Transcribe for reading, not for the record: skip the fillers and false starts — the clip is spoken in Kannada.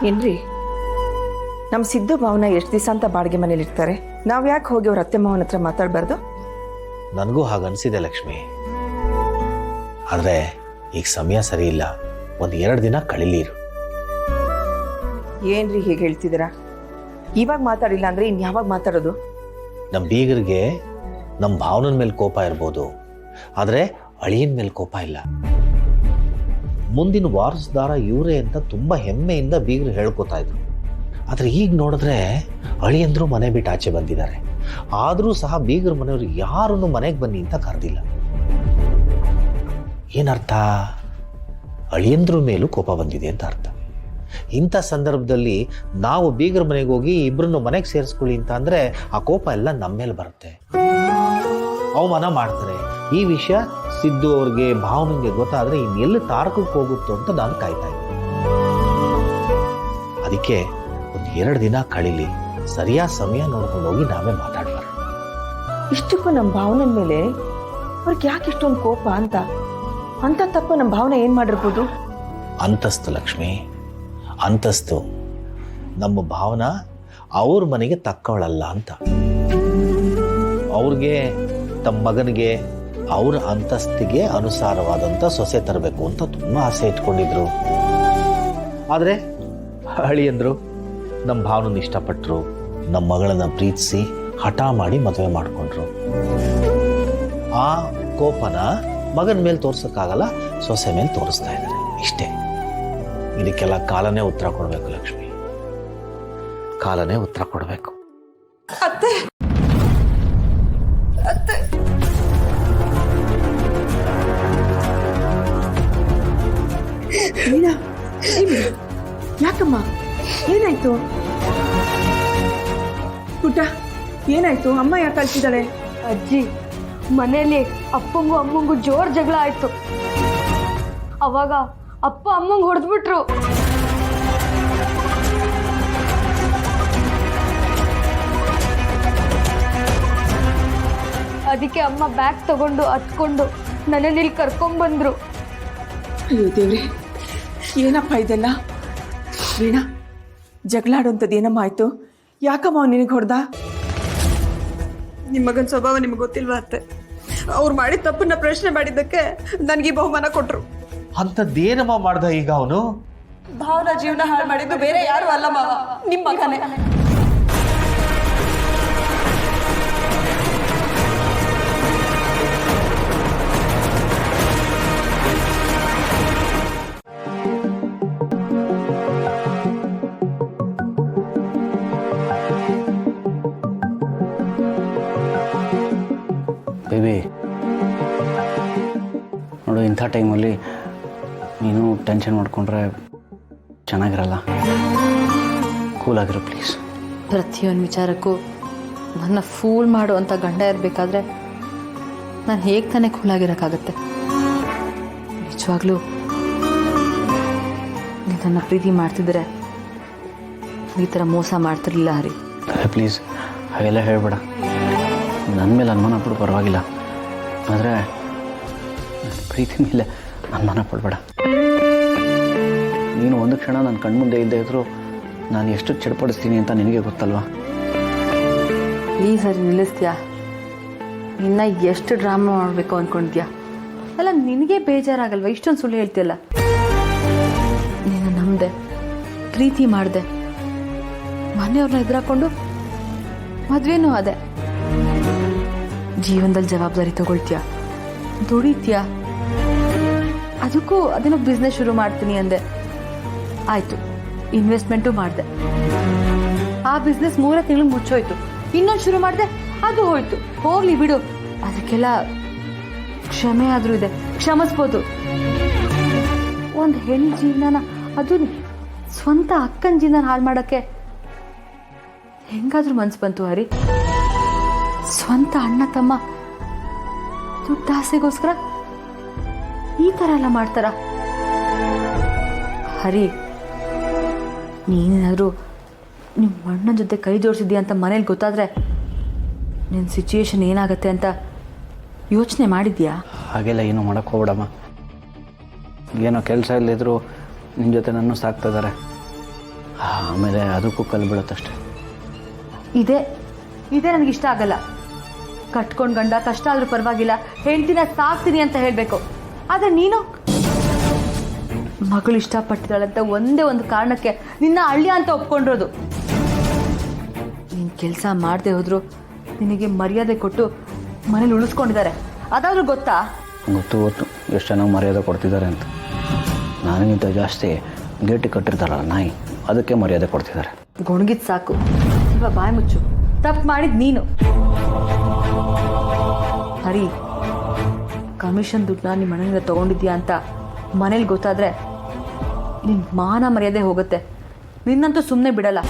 ಏನ್ರಿ ನಮ್ಮ ಸಿದ್ದು ಭಾವನ ಎಷ್ಟು ದಿವಸ ಅಂತ ಬಾಡಿಗೆ ಮನೇಲಿ ಇರ್ತಾರೆ, ನಾವು ಯಾಕೆ ಹೋಗಿ ಅವ್ರ ಅತ್ತೆ ಮಾವನ ಹತ್ರ ಮಾತಾಡಬಾರ್ದು? ನನಗೂ ಹಾಗನ್ಸಿದೆ ಲಕ್ಷ್ಮಿ. ಆದರೆ ಈಗ ಸಮಯ ಸರಿ ಇಲ್ಲ, ಒಂದು 2 ದಿನ ಕಳೀಲಿರು. ಏನ್ರಿ ಹೀಗೆ ಹೇಳ್ತಿದ್ದೀರಾ? ಇವಾಗ ಮಾತಾಡಿಲ್ಲ ಅಂದ್ರೆ ಇನ್ಯಾವಾಗ ಮಾತಾಡೋದು? ನಮ್ಮ ಬೀಗರಿಗೆ ನಮ್ಮ ಭಾವನ ಮೇಲೆ ಕೋಪ ಇರ್ಬೋದು, ಆದರೆ ಅಳಿಯನ ಮೇಲೆ ಕೋಪ ಇಲ್ಲ. ಮುಂದಿನ ವಾರಸ್ದಾರ ಇವರೇ ಅಂತ ತುಂಬ ಹೆಮ್ಮೆಯಿಂದ ಬೀಗರು ಹೇಳ್ಕೊತಾ ಇದ್ರು. ಆದರೆ ಈಗ ನೋಡಿದ್ರೆ ಅಳಿಯಂದ್ರು ಮನೆ ಬಿಟ್ಟು ಆಚೆ ಬಂದಿದ್ದಾರೆ. ಆದರೂ ಸಹ ಬೀಗರ ಮನೆಯವರು ಯಾರನ್ನು ಮನೆಗೆ ಬನ್ನಿ ಅಂತ ಕರೆದಿಲ್ಲ. ಏನರ್ಥ? ಅಳಿಯಂದ್ರ ಮೇಲೂ ಕೋಪ ಬಂದಿದೆ ಅಂತ ಅರ್ಥ. ಇಂಥ ಸಂದರ್ಭದಲ್ಲಿ ನಾವು ಬೀಗರ ಮನೆಗೆ ಹೋಗಿ ಇಬ್ಬರನ್ನು ಮನೆಗೆ ಸೇರಿಸ್ಕೊಳ್ಳಿ ಅಂತ ಅಂದರೆ ಆ ಕೋಪ ಎಲ್ಲ ನಮ್ಮ ಮೇಲೆ ಬರುತ್ತೆ, ಅವಮಾನ ಮಾಡ್ತಾರೆ. ಈ ವಿಷಯ ಸಿದ್ದು ಅವ್ರಿಗೆ ಭಾವನಿಗೆ ಗೊತ್ತಾದರೆ ಇನ್ನೆಲ್ಲಿ ತಾರಕಕ್ಕೆ ಹೋಗುತ್ತೋ ಅಂತ ನಾನು ಕಾಯ್ತಾ ಇದ್ದೆ. ಅದಕ್ಕೆ ಒಂದು 2 ದಿನ ಕಳೀಲಿ, ಸರಿಯಾದ ಸಮಯ ನೋಡ್ಕೊಂಡು ಹೋಗಿ ನಾವೇ ಮಾತಾಡ್ಬಾರ. ಇಷ್ಟಕ್ಕೂ ನಮ್ಮ ಭಾವನ ಮೇಲೆ ಅವ್ರಿಗೆ ಯಾಕೆ ಇಷ್ಟೊಂದು ಕೋಪ ಅಂತ ತಪ್ಪು ನಮ್ಮ ಭಾವನ ಏನು ಮಾಡಿರ್ಬೋದು? ಅಂತಸ್ತು ಲಕ್ಷ್ಮಿ, ಅಂತಸ್ತು. ನಮ್ಮ ಭಾವನ ಅವ್ರ ಮನೆಗೆ ತಕ್ಕವಳಲ್ಲ ಅಂತ. ಅವ್ರಿಗೆ ತಮ್ಮ ಮಗನಿಗೆ ಅವ್ರ ಅಂತಸ್ತಿಗೆ ಅನುಸಾರವಾದಂಥ ಸೊಸೆ ತರಬೇಕು ಅಂತ ತುಂಬ ಆಸೆ ಇಟ್ಕೊಂಡಿದ್ರು. ಆದರೆ ಅಳಿಯಂದ್ರು ನಮ್ಮ ಭಾವನನ್ನು ಇಷ್ಟಪಟ್ಟರು, ನಮ್ಮ ಮಗಳನ್ನ ಪ್ರೀತಿಸಿ ಹಠ ಮಾಡಿ ಮದುವೆ ಮಾಡಿಕೊಂಡ್ರು. ಆ ಕೋಪನ ಮಗನ ಮೇಲೆ ತೋರ್ಸೋಕ್ಕಾಗಲ್ಲ, ಸೊಸೆ ಮೇಲೆ ತೋರಿಸ್ತಾ ಇದ್ದಾರೆ. ಇಷ್ಟೇ. ಇದಕ್ಕೆಲ್ಲ ಕಾಲನೇ ಉತ್ತರ ಕೊಡಬೇಕು ಲಕ್ಷ್ಮಿ, ಕಾಲನೇ ಉತ್ತರ ಕೊಡಬೇಕು. ಅತ್ತೆ ಅತ್ತೆ ಯಾಕಮ್ಮ, ಏನಾಯ್ತು? ಪುಟ್ಟ ಏನಾಯ್ತು? ಅಮ್ಮ ಯಾಕೆ ಕಳ್ಸಿದಾಳೆ? ಅಜ್ಜಿ, ಮನೇಲಿ ಅಪ್ಪಂಗೂ ಅಮ್ಮಂಗೂ ಜೋರ್ ಜಗಳ ಆಯ್ತು. ಅವಾಗ ಅಪ್ಪ ಅಮ್ಮಂಗ್ ಹೊಡೆದ್ಬಿಟ್ರು. ಅದಕ್ಕೆ ಅಮ್ಮ ಬ್ಯಾಗ್ ತಗೊಂಡು ಹತ್ಕೊಂಡು ನನ್ನನ್ನು ಇಲ್ಲಿ ಕರ್ಕೊಂಡ್ಬಂದ್ರು. ಅಯ್ಯೋ ದೇವ್ರೆ, ಏನಪ್ಪ ಇದೆಲ್ಲ? ವೀಣಾ, ಜಗಳ ಆಡೋಂಥದ್ದು ಏನಮ್ಮ ಆಯ್ತು? ಯಾಕಮ್ಮ ನಿನಗೆ ಹೊಡೆದ? ನಿಮ್ಮ ಮಗನ ಸ್ವಭಾವ ನಿಮ್ಗೆ ಗೊತ್ತಿಲ್ವಾ ಅತ್ತೆ? ಅವ್ರು ಮಾಡಿದ ತಪ್ಪನ್ನ ಪ್ರಶ್ನೆ ಮಾಡಿದ್ದಕ್ಕೆ ನನಗೆ ಬಹುಮಾನ ಕೊಟ್ರು. ಅಂಥದ್ದೇನಮ್ಮ ಮಾಡ್ದ ಈಗ ಅವನು? ಭಾವನಾ ಜೀವನ ಹಾಳು ಮಾಡಿದ್ದು ಬೇರೆ ಯಾರು ಅಲ್ಲ ಮಾವ, ನಿಮ್ಮ ಮಗನೇ. ಬೇಬಿ ನೋಡು, ಇಂಥ ಟೈಮಲ್ಲಿ ನೀನು ಟೆನ್ಷನ್ ಮಾಡಿಕೊಂಡ್ರೆ ಚೆನ್ನಾಗಿರಲ್ಲ. ಕೂಲಾಗಿರು ಪ್ಲೀಸ್. ಪ್ರತಿಯೊಂದು ವಿಚಾರಕ್ಕೂ ನನ್ನ ಫೂಲ್ ಮಾಡುವಂಥ ಗಂಡ ಇರಬೇಕಾದ್ರೆ ನಾನು ಹೇಗೆ ತಾನೇ ಕೂಲಾಗಿರೋಕ್ಕಾಗತ್ತೆ? ನಿಜವಾಗ್ಲೂ ನೀನು ನನ್ನ ಪ್ರೀತಿ ಮಾಡ್ತಿದ್ರೆ ಈ ಥರ ಮೋಸ ಮಾಡ್ತಿರ್ಲಿಲ್ಲ ಹರಿ. ಪ್ಲೀಸ್ ಹಾಗೆಲ್ಲ ಹೇಳ್ಬೇಡ. ನನ್ನ ಮೇಲೆ ಅನುಮಾನ ಪಡು ಪರವಾಗಿಲ್ಲ, ಆದರೆ ಪ್ರೀತಿ ಮೇಲೆ ಅನುಮಾನ ಪಡಬೇಡ. ನೀನು ಒಂದು ಕ್ಷಣ ನನ್ನ ಕಣ್ಮುಂದೆ ಇದ್ದೇ ಇದ್ದರೂ ನಾನು ಎಷ್ಟು ಚಡ್ಪಡಿಸ್ತೀನಿ ಅಂತ ನಿನಗೆ ಗೊತ್ತಲ್ವಾ? ಪ್ಲೀಸ್ ಹರಿ, ನಿಲ್ಲಿಸ್ತೀಯಾ? ಇನ್ನು ಎಷ್ಟು ಡ್ರಾಮಾ ಮಾಡಬೇಕು ಅಂದ್ಕೊಂಡಿದ್ಯಾ? ಅಲ್ಲ, ನಿನಗೆ ಬೇಜಾರಾಗಲ್ವಾ ಇಷ್ಟೊಂದು ಸುಳ್ಳು ಹೇಳ್ತೀಯಲ್ಲ? ನೀನು ನಂಬಿದೆ, ಪ್ರೀತಿ ಮಾಡಿದೆ, ಮನೆಯವ್ರನ್ನ ಎದುರಾಕೊಂಡು ಮದುವೆನೂ ಅದೇ. ಜೀವನದಲ್ಲಿ ಜವಾಬ್ದಾರಿ ತಗೊಳ್ತೀಯ, ದುಡಿತೀಯ, ಅದಕ್ಕೂ ಅದೇನೋ ಬಿಸ್ನೆಸ್ ಶುರು ಮಾಡ್ತೀನಿ ಅಂದೆ. ಆಯಿತು, ಇನ್ವೆಸ್ಟ್ಮೆಂಟು ಮಾಡಿದೆ. ಆ ಬಿಸ್ನೆಸ್ 3 ತಿಂಗಳು ಮುಚ್ಚೋಯ್ತು. ಇನ್ನೊಂದು ಶುರು ಮಾಡಿದೆ, ಅದು ಹೋಯ್ತು. ಹೋಗ್ಲಿ ಬಿಡು, ಅದಕ್ಕೆಲ್ಲ ಕ್ಷಮೆ ಆದರೂ ಇದೆ, ಕ್ಷಮಿಸ್ಬೋದು. ಒಂದು ಹೆಣ್ಣು ಜೀವನನ, ಅದು ಸ್ವಂತ ಅಕ್ಕನ ಜೀವನ ಹಾಳು ಮಾಡೋಕ್ಕೆ ಹೆಂಗಾದ್ರೂ ಮನ್ಸು ಬಂತು ಹರಿ? ಸ್ವಂತ ಅಣ್ಣ ತಮ್ಮ ದುಡ್ಡಾಸೆಗೋಸ್ಕರ ಈ ಥರ ಎಲ್ಲ ಮಾಡ್ತಾರ? ಹರಿ, ನೀನೇನಾದರೂ ನಿಮ್ಮ ಅಣ್ಣನ ಜೊತೆ ಕೈ ಜೋಡಿಸಿದ್ಯಾ ಅಂತ ಮನೇಲಿ ಗೊತ್ತಾದರೆ ನಿನ್ನ ಸಿಚುಯೇಷನ್ ಏನಾಗುತ್ತೆ ಅಂತ ಯೋಚನೆ ಮಾಡಿದ್ಯಾ? ಹಾಗೆಲ್ಲ ಏನೂ ಮಾಡೋಕ್ಕೆ ಹೋಗ್ಬಿಡಮ್ಮ. ಏನೋ ಕೆಲಸ ಇಲ್ಲದಿದ್ರು ನಿನ್ನ ಜೊತೆ ನನ್ನ ಸಾಕ್ತಿದ್ದಾರೆ. ಆಮೇಲೆ ಅದಕ್ಕೂ ಕಲ್ಲು ಬೀಳುತ್ತಷ್ಟೆ. ಇದೇ ನನಗೆ ಇಷ್ಟ ಆಗಲ್ಲ. ಕಟ್ಕೊಂಡು ಗಂಡ ಕಷ್ಟ ಆದ್ರೂ ಪರವಾಗಿಲ್ಲ, ಹೆಂಡ್ತಿನ ಸಾಕ್ತೀನಿ ಅಂತ ಹೇಳಬೇಕು. ಆದರೆ ನೀನು ಮಗಳು ಇಷ್ಟಪಟ್ಟಿದ್ದಾಳಂತ ಒಂದೇ ಒಂದು ಕಾರಣಕ್ಕೆ ನಿನ್ನ ಅಳಿಯ ಅಂತ ಒಪ್ಕೊಂಡಿರೋದು. ನೀನು ಕೆಲಸ ಮಾಡದೆ ಹೋದ್ರು ನಿನಗೆ ಮರ್ಯಾದೆ ಕೊಟ್ಟು ಮನೇಲಿ ಉಳಿಸ್ಕೊಂಡಿದ್ದಾರೆ. ಅದಾದ್ರೂ ಗೊತ್ತಾ? ಗೊತ್ತು ಎಷ್ಟು ಚೆನ್ನಾಗಿ ಮರ್ಯಾದೆ ಕೊಡ್ತಿದ್ದಾರೆ ಅಂತ. ನನಗಿಂತ ಜಾಸ್ತಿ ಗೇಟಿ ಕಟ್ಟಿರ್ತಾರಲ್ಲ ನಾಯಿ, ಅದಕ್ಕೆ ಮರ್ಯಾದೆ ಕೊಡ್ತಿದ್ದಾರೆ. ಗೊಣಗಿದ್ ಸಾಕು, ಇವಾಗ ಬಾಯಿ ಮುಚ್ಚು. ತಪ್ಪು ಮಾಡಿದ್ ನೀನು. ಹರಿ, ಕಮಿಷನ್ ದುಡ್ಡನ್ನ ನಿಮ್ಮ ಮನೆಯಿಂದ ತಗೊಂಡಿದ್ಯಾ ಅಂತ ಮನೇಲಿ ಗೊತ್ತಾದ್ರೆ ನಿನ್ನ ಮಾನ ಮರ್ಯಾದೆ ಹೋಗುತ್ತೆ. ನಿನ್ನಂತೂ ಸುಮ್ಮನೆ ಬಿಡಲ್ಲ.